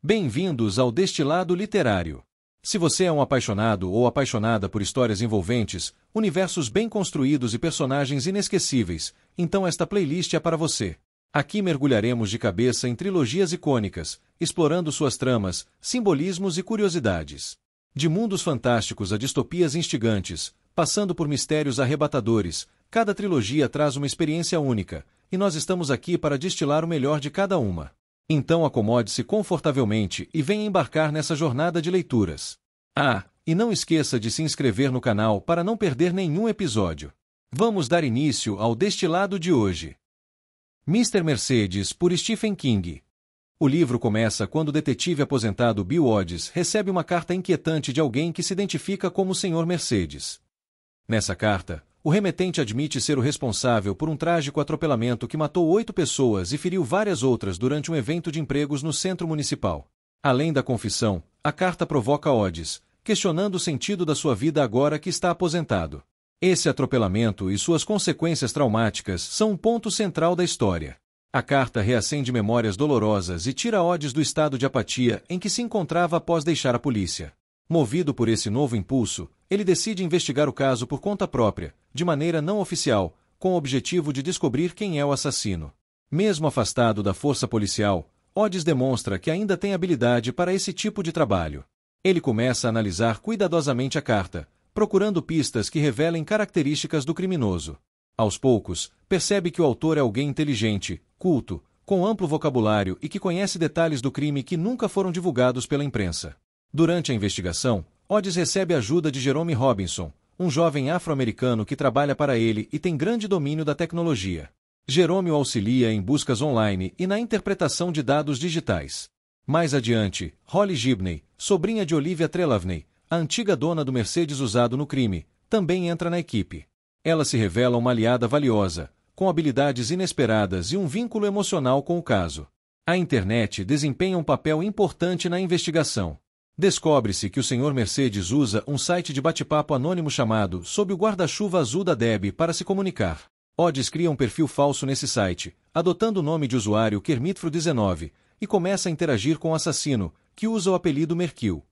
Bem-vindos ao Destilado Literário. Se você é um apaixonado ou apaixonada por histórias envolventes, universos bem construídos e personagens inesquecíveis, então esta playlist é para você. Aqui mergulharemos de cabeça em trilogias icônicas, explorando suas tramas, simbolismos e curiosidades. De mundos fantásticos a distopias instigantes, passando por mistérios arrebatadores, cada trilogia traz uma experiência única, e nós estamos aqui para destilar o melhor de cada uma. Então acomode-se confortavelmente e venha embarcar nessa jornada de leituras. E não esqueça de se inscrever no canal para não perder nenhum episódio. Vamos dar início ao destilado de hoje. Mr. Mercedes, por Stephen King. O livro começa quando o detetive aposentado Bill Odds recebe uma carta inquietante de alguém que se identifica como o Sr. Mercedes. Nessa carta, o remetente admite ser o responsável por um trágico atropelamento que matou 8 pessoas e feriu várias outras durante um evento de empregos no centro municipal. Além da confissão, a carta provoca Odds, questionando o sentido da sua vida agora que está aposentado. Esse atropelamento e suas consequências traumáticas são um ponto central da história. A carta reacende memórias dolorosas e tira Odds do estado de apatia em que se encontrava após deixar a polícia. Movido por esse novo impulso, ele decide investigar o caso por conta própria, de maneira não oficial, com o objetivo de descobrir quem é o assassino. Mesmo afastado da força policial, Odds demonstra que ainda tem habilidade para esse tipo de trabalho. Ele começa a analisar cuidadosamente a carta, procurando pistas que revelem características do criminoso. Aos poucos, percebe que o autor é alguém inteligente, culto, com amplo vocabulário e que conhece detalhes do crime que nunca foram divulgados pela imprensa. Durante a investigação, Odds recebe a ajuda de Jerome Robinson, um jovem afro-americano que trabalha para ele e tem grande domínio da tecnologia. Jerome o auxilia em buscas online e na interpretação de dados digitais. Mais adiante, Holly Gibney, sobrinha de Olivia Trelawney, a antiga dona do Mercedes usado no crime, também entra na equipe. Ela se revela uma aliada valiosa, com habilidades inesperadas e um vínculo emocional com o caso. A internet desempenha um papel importante na investigação. Descobre-se que o Sr. Mercedes usa um site de bate-papo anônimo chamado Sob o Guarda-Chuva Azul da Deb para se comunicar. Odds cria um perfil falso nesse site, adotando o nome de usuário Kermitfro19, e começa a interagir com o assassino, que usa o apelido Merkill.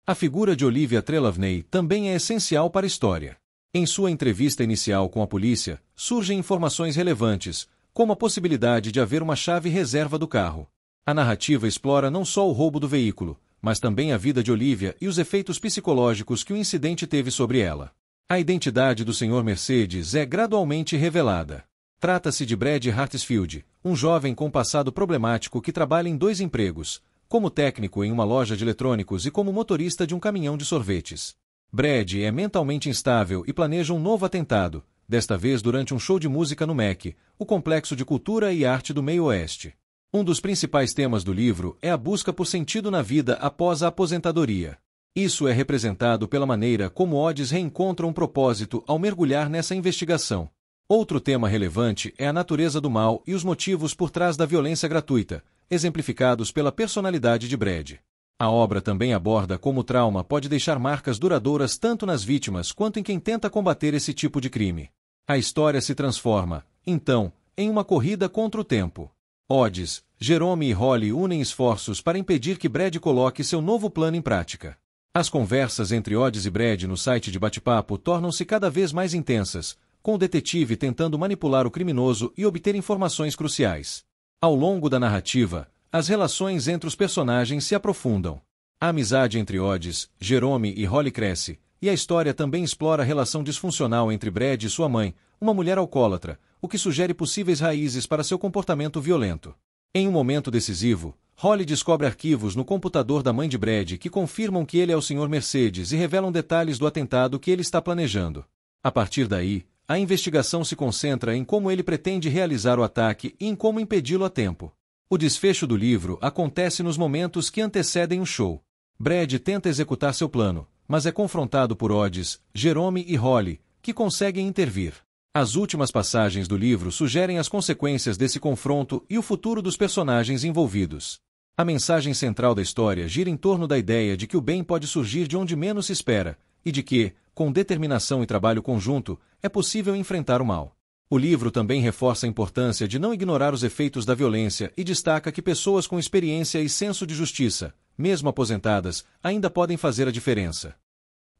A figura de Olivia Trelawney também é essencial para a história. Em sua entrevista inicial com a polícia, surgem informações relevantes, como a possibilidade de haver uma chave reserva do carro. A narrativa explora não só o roubo do veículo, mas também a vida de Olivia e os efeitos psicológicos que o incidente teve sobre ela. A identidade do Sr. Mercedes é gradualmente revelada. Trata-se de Brad Hartsfield, um jovem com passado problemático que trabalha em 2 empregos, como técnico em uma loja de eletrônicos e como motorista de um caminhão de sorvetes. Brad é mentalmente instável e planeja um novo atentado, desta vez durante um show de música no MEC, o Complexo de Cultura e Arte do Meio Oeste. Um dos principais temas do livro é a busca por sentido na vida após a aposentadoria. Isso é representado pela maneira como Odds reencontra um propósito ao mergulhar nessa investigação. Outro tema relevante é a natureza do mal e os motivos por trás da violência gratuita, exemplificados pela personalidade de Brad. A obra também aborda como o trauma pode deixar marcas duradouras tanto nas vítimas quanto em quem tenta combater esse tipo de crime. A história se transforma, então, em uma corrida contra o tempo. Odds, Jerome e Holly unem esforços para impedir que Brad coloque seu novo plano em prática. As conversas entre Odds e Brad no site de bate-papo tornam-se cada vez mais intensas, com o detetive tentando manipular o criminoso e obter informações cruciais. Ao longo da narrativa, as relações entre os personagens se aprofundam. A amizade entre Odds, Jerome e Holly cresce, e a história também explora a relação disfuncional entre Brad e sua mãe, uma mulher alcoólatra, o que sugere possíveis raízes para seu comportamento violento. Em um momento decisivo, Holly descobre arquivos no computador da mãe de Brad que confirmam que ele é o Sr. Mercedes e revelam detalhes do atentado que ele está planejando. A partir daí, a investigação se concentra em como ele pretende realizar o ataque e em como impedi-lo a tempo. O desfecho do livro acontece nos momentos que antecedem o show. Brad tenta executar seu plano, mas é confrontado por Odds, Jerome e Holly, que conseguem intervir. As últimas passagens do livro sugerem as consequências desse confronto e o futuro dos personagens envolvidos. A mensagem central da história gira em torno da ideia de que o bem pode surgir de onde menos se espera, e de que, com determinação e trabalho conjunto, é possível enfrentar o mal. O livro também reforça a importância de não ignorar os efeitos da violência e destaca que pessoas com experiência e senso de justiça, mesmo aposentadas, ainda podem fazer a diferença.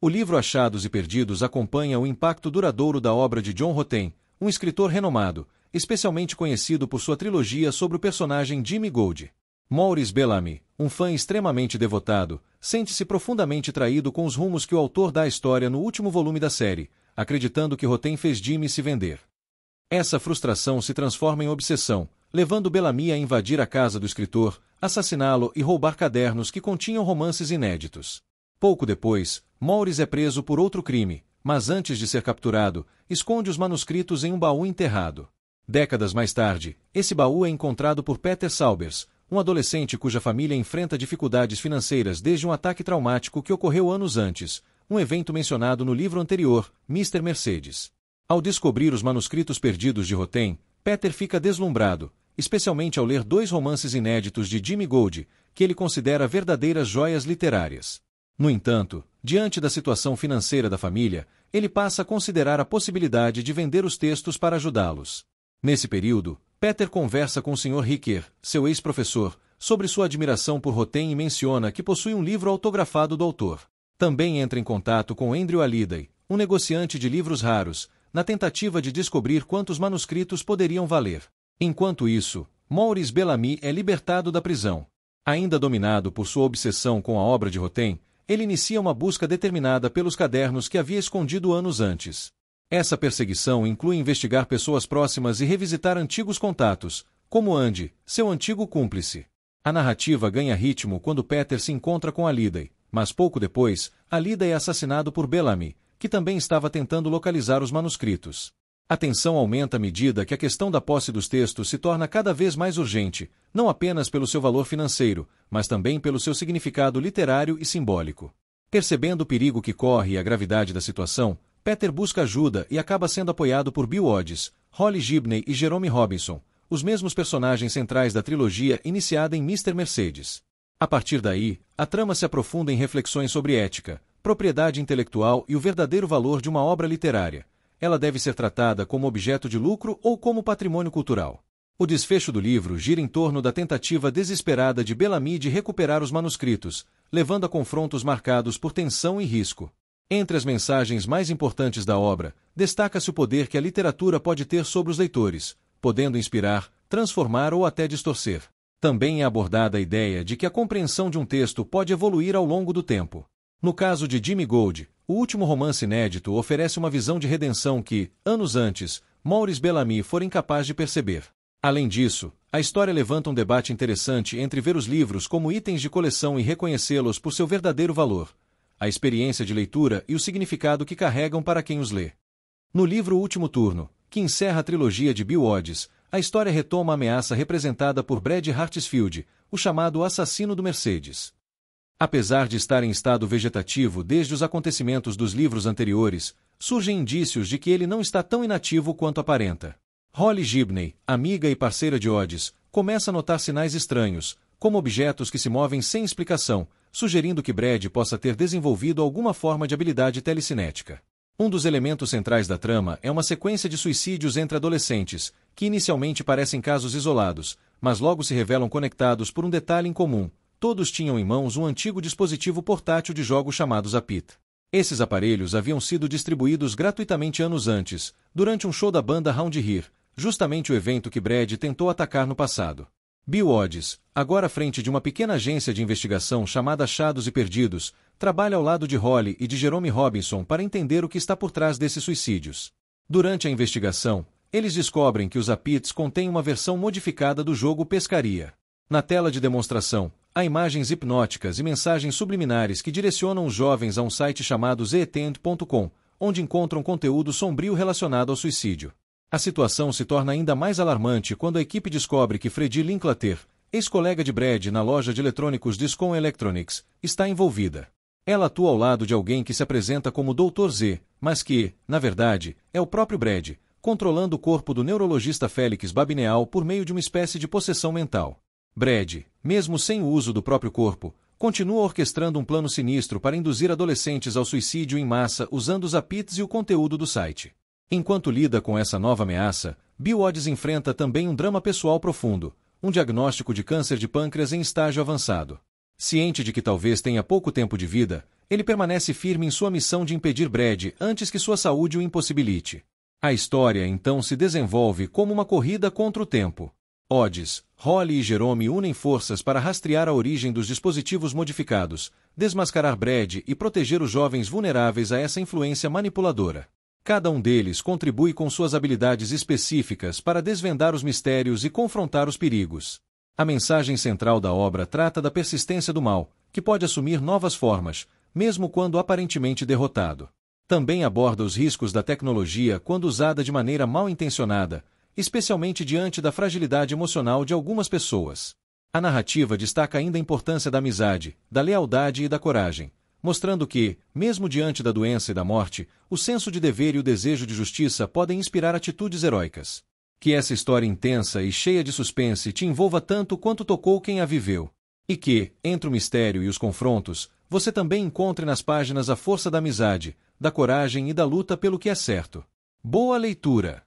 O livro Achados e Perdidos acompanha o impacto duradouro da obra de John Rotem, um escritor renomado, especialmente conhecido por sua trilogia sobre o personagem Jimmy Gold. Maurice Bellamy, um fã extremamente devotado, sente-se profundamente traído com os rumos que o autor dá à história no último volume da série, acreditando que Rotem fez Jimmy se vender. Essa frustração se transforma em obsessão, levando Bellamy a invadir a casa do escritor, assassiná-lo e roubar cadernos que continham romances inéditos. Pouco depois, Maurice é preso por outro crime, mas antes de ser capturado, esconde os manuscritos em um baú enterrado. Décadas mais tarde, esse baú é encontrado por Peter Saubers, um adolescente cuja família enfrenta dificuldades financeiras desde um ataque traumático que ocorreu anos antes, um evento mencionado no livro anterior, Mr. Mercedes. Ao descobrir os manuscritos perdidos de Rotem, Peter fica deslumbrado, especialmente ao ler 2 romances inéditos de Jimmy Gold, que ele considera verdadeiras joias literárias. No entanto, diante da situação financeira da família, ele passa a considerar a possibilidade de vender os textos para ajudá-los. Nesse período, Peter conversa com o Sr. Ricker, seu ex-professor, sobre sua admiração por Rotem e menciona que possui um livro autografado do autor. Também entra em contato com Andrew Halliday, um negociante de livros raros, na tentativa de descobrir quantos manuscritos poderiam valer. Enquanto isso, Maurice Bellamy é libertado da prisão. Ainda dominado por sua obsessão com a obra de Rotem, ele inicia uma busca determinada pelos cadernos que havia escondido anos antes. Essa perseguição inclui investigar pessoas próximas e revisitar antigos contatos, como Andy, seu antigo cúmplice. A narrativa ganha ritmo quando Peter se encontra com Halliday, mas pouco depois, Halliday é assassinado por Bellamy, que também estava tentando localizar os manuscritos. A tensão aumenta à medida que a questão da posse dos textos se torna cada vez mais urgente, não apenas pelo seu valor financeiro, mas também pelo seu significado literário e simbólico. Percebendo o perigo que corre e a gravidade da situação, Peter busca ajuda e acaba sendo apoiado por Bill Odds, Holly Gibney e Jerome Robinson, os mesmos personagens centrais da trilogia iniciada em Mr. Mercedes. A partir daí, a trama se aprofunda em reflexões sobre ética, propriedade intelectual e o verdadeiro valor de uma obra literária. Ela deve ser tratada como objeto de lucro ou como patrimônio cultural. O desfecho do livro gira em torno da tentativa desesperada de Bellamy de recuperar os manuscritos, levando a confrontos marcados por tensão e risco. Entre as mensagens mais importantes da obra, destaca-se o poder que a literatura pode ter sobre os leitores, podendo inspirar, transformar ou até distorcer. Também é abordada a ideia de que a compreensão de um texto pode evoluir ao longo do tempo. No caso de Jimmy Gold, o último romance inédito oferece uma visão de redenção que, anos antes, Maurice Bellamy fora incapaz de perceber. Além disso, a história levanta um debate interessante entre ver os livros como itens de coleção e reconhecê-los por seu verdadeiro valor, a experiência de leitura e o significado que carregam para quem os lê. No livro Último Turno, que encerra a trilogia de Bill Odds, a história retoma a ameaça representada por Brad Hartsfield, o chamado assassino do Mercedes. Apesar de estar em estado vegetativo desde os acontecimentos dos livros anteriores, surgem indícios de que ele não está tão inativo quanto aparenta. Holly Gibney, amiga e parceira de Odds, começa a notar sinais estranhos, como objetos que se movem sem explicação, sugerindo que Brad possa ter desenvolvido alguma forma de habilidade telecinética. Um dos elementos centrais da trama é uma sequência de suicídios entre adolescentes, que inicialmente parecem casos isolados, mas logo se revelam conectados por um detalhe em comum. Todos tinham em mãos um antigo dispositivo portátil de jogos chamados Apit. Esses aparelhos haviam sido distribuídos gratuitamente anos antes, durante um show da banda Round Here, justamente o evento que Brad tentou atacar no passado. Bill Odds, agora à frente de uma pequena agência de investigação chamada Achados e Perdidos, trabalha ao lado de Holly e de Jerome Robinson para entender o que está por trás desses suicídios. Durante a investigação, eles descobrem que os Apits contêm uma versão modificada do jogo Pescaria. Na tela de demonstração, há imagens hipnóticas e mensagens subliminares que direcionam os jovens a um site chamado zetend.com, onde encontram conteúdo sombrio relacionado ao suicídio. A situação se torna ainda mais alarmante quando a equipe descobre que Freddie Linklater, ex-colega de Brad na loja de eletrônicos Discom Electronics, está envolvida. Ela atua ao lado de alguém que se apresenta como Dr. Z, mas que, na verdade, é o próprio Brad, controlando o corpo do neurologista Félix Babineau por meio de uma espécie de possessão mental. Brad, mesmo sem o uso do próprio corpo, continua orquestrando um plano sinistro para induzir adolescentes ao suicídio em massa usando os Apits e o conteúdo do site. Enquanto lida com essa nova ameaça, Bill Odds enfrenta também um drama pessoal profundo, um diagnóstico de câncer de pâncreas em estágio avançado. Ciente de que talvez tenha pouco tempo de vida, ele permanece firme em sua missão de impedir Brad antes que sua saúde o impossibilite. A história então se desenvolve como uma corrida contra o tempo. Odds, Holly e Jerome unem forças para rastrear a origem dos dispositivos modificados, desmascarar Brad e proteger os jovens vulneráveis a essa influência manipuladora. Cada um deles contribui com suas habilidades específicas para desvendar os mistérios e confrontar os perigos. A mensagem central da obra trata da persistência do mal, que pode assumir novas formas, mesmo quando aparentemente derrotado. Também aborda os riscos da tecnologia quando usada de maneira mal intencionada, especialmente diante da fragilidade emocional de algumas pessoas. A narrativa destaca ainda a importância da amizade, da lealdade e da coragem, mostrando que, mesmo diante da doença e da morte, o senso de dever e o desejo de justiça podem inspirar atitudes heróicas. Que essa história intensa e cheia de suspense te envolva tanto quanto tocou quem a viveu. E que, entre o mistério e os confrontos, você também encontre nas páginas a força da amizade, da coragem e da luta pelo que é certo. Boa leitura!